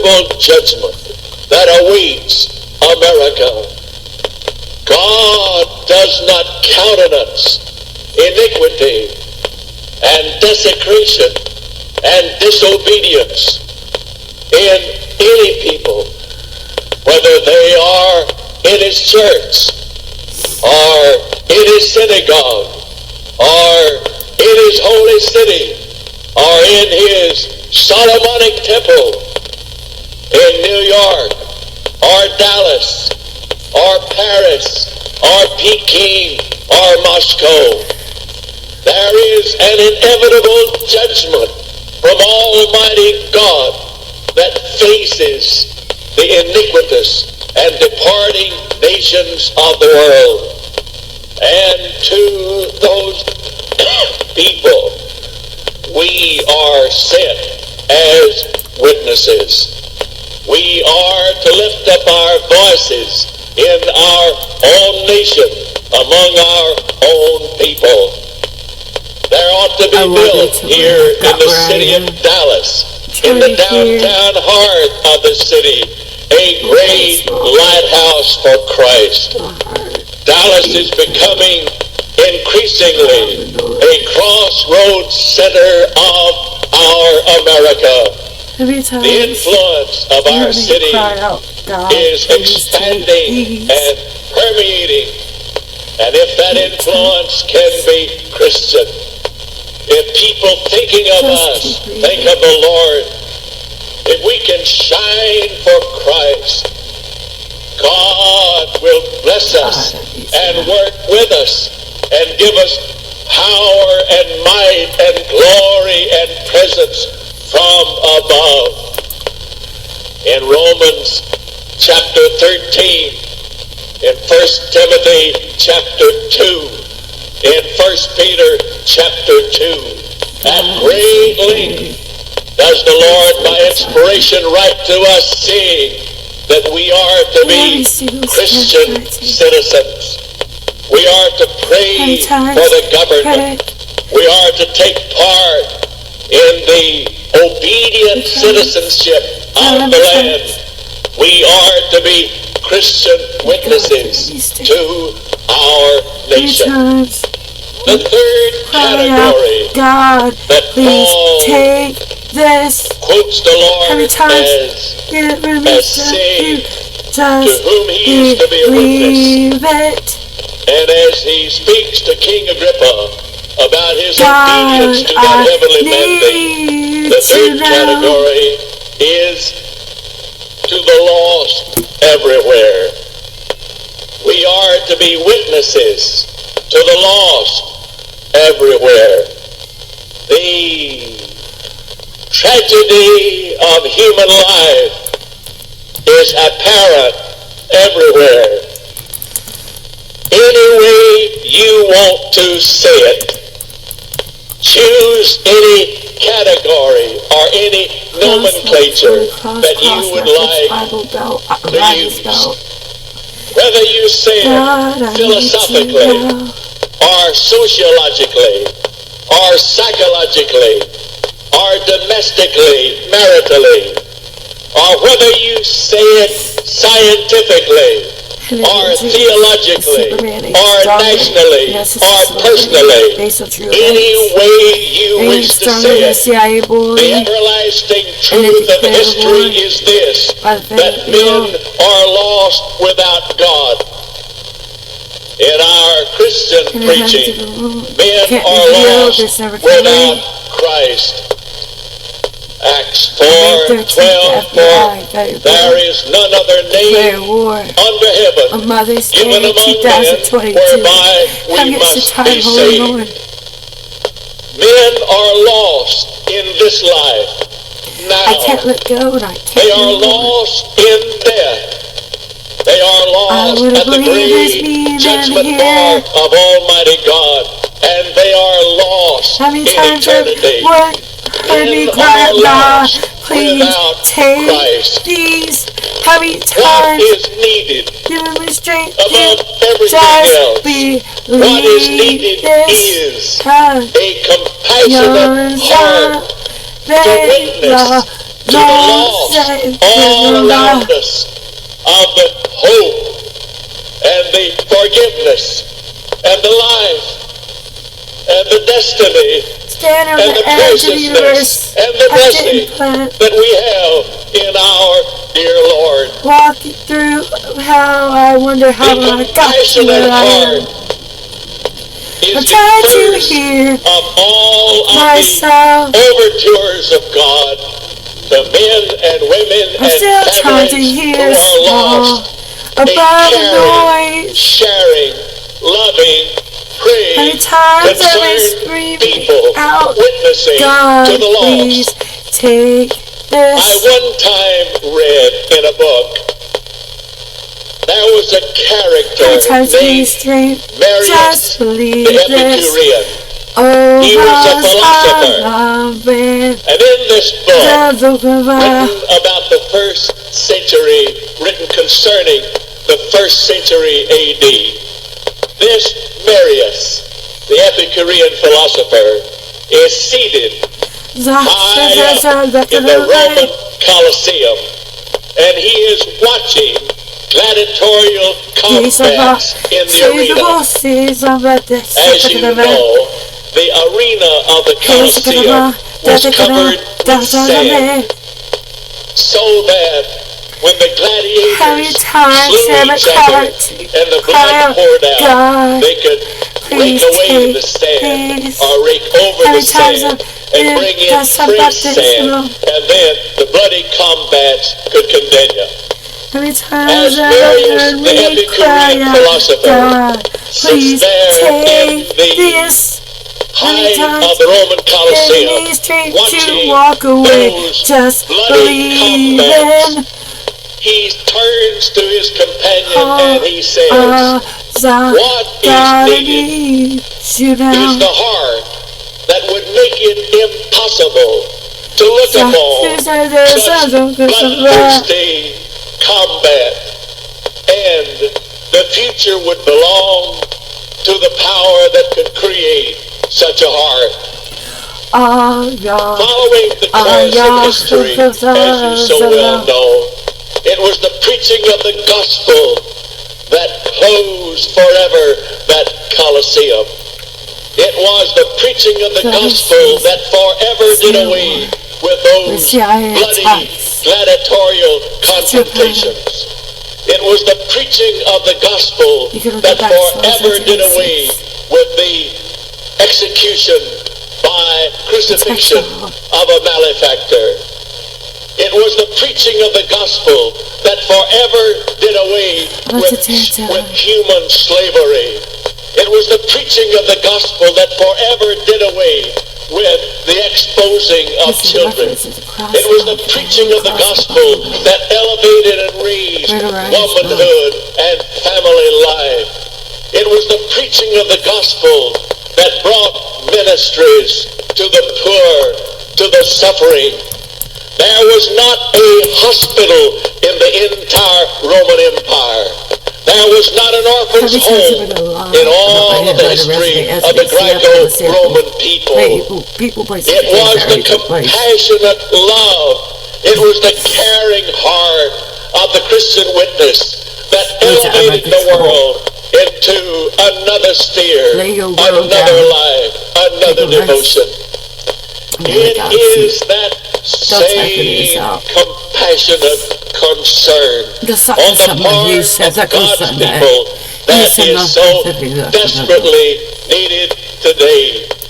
terrible judgment that awaits America. God does not countenance iniquity and desecration and disobedience in any people, whether they are in his church or in his synagogue or in his holy city or in his Solomonic temple in New York or Dallas or Paris or Peking or Moscow. There is an inevitable judgment from Almighty God that faces the iniquitous and departing nations of the world. And to those people, we are sent as witnesses. We are to lift up our voices in our own nation, among our own people. There ought to be built here in the city of Dallas, in the downtown heart of the city, a great lighthouse for Christ. Dallas is becoming increasingly a crossroads center of our America. The influence of our city is expanding and permeating. And if that influence can be Christian, if people thinking of us think of the Lord, if we can shine for Christ, God will bless us and work with us and give us power and might and glory and presence from above. In Romans chapter 13, in 1 Timothy chapter 2, in 1 Peter chapter 2, at great length does the Lord by inspiration write to us, saying that we are to be Christian citizens. We are to pray for the government. We are to take part in the obedient citizenship of the land. We are to be Christian witnesses to our nation. The third category that Paul quotes the Lord as saying to whom he is to be a witness. And as he speaks to King Agrippa about his obedience to that heavenly mandate, the third category is to the lost everywhere. We are to be witnesses to the lost everywhere. The tragedy of human life is apparent everywhere. Any way you want to say it, choose any category or any nomenclature that you would like to use. Whether you say it philosophically or sociologically or psychologically or domestically, maritally, or whether you say it scientifically or theologically, or nationally, or personally, any way you wish to say it. The everlasting truth of history is this, that men are lost without God. In our Christian preaching, men are lost without Christ. Acts 4:12, for there is none other name under heaven given among men whereby we must be saved. Men are lost in this life now. They are lost in death. They are lost at the great judgment bar of Almighty God, and they are lost in eternity. Men are lost without Christ. What is needed above everything else? What is needed is a compassionate heart to witness to the lost all around us of the hope and the forgiveness and the life and the destiny and the preciousness and the blessing that we have in our dear Lord. Walking through how I wonder how I got to where I am. I'm trying to hear of all myself. Of the overtures of God to men and women I'm and still trying to families hear who are lost. above the noise. Sharing, loving, praying, Many times I've been concerned screaming people, out, witnessing God, to the please lost. take this. I one time read in a book, there was a character named Just believe the this. Epicurean. Oh, He was a philosopher. And in this book, written about the first century, written concerning the first century A.D., this Marius, the Epicurean philosopher, is seated high up in the Roman Colosseum, and he is watching gladiatorial combats in the arena. As you know, the arena of the Colosseum was covered with sand, so that when the gladiators slew each other and the blood poured out, they could rake away the sand or rake over the sand and bring in fresh sand, and then the bloody combats could continue. As Marius, the Epicurean philosopher, sits there in the height of the Roman Colosseum, watching those bloody combats, he turns to his companion and he says, what is needed is the heart that would make it impossible to look upon such bloodthirsty combat, and the future would belong to the power that could create such a heart. Following the course of history, as you so well know, it was the preaching of the gospel that closed forever that Colosseum. It was the preaching of the gospel that forever did away with those bloody gladiatorial confrontations. It was the preaching of the gospel that forever did away with the execution by crucifixion of a malefactor. It was the preaching of the gospel that forever did away with human slavery. It was the preaching of the gospel that forever did away with the exposing of children. It was the preaching of the gospel that elevated and raised womanhood and family life. It was the preaching of the gospel that brought ministries to the poor, to the suffering. There was not a hospital in the entire Roman Empire. There was not an orphan's home in all of the history of the Greco-Roman people. It was the compassionate love. It was the caring heart of the Christian witness that elevated the world into another sphere, another life, another devotion. It is that same compassionate concern on the part of God's people that is so desperately needed today.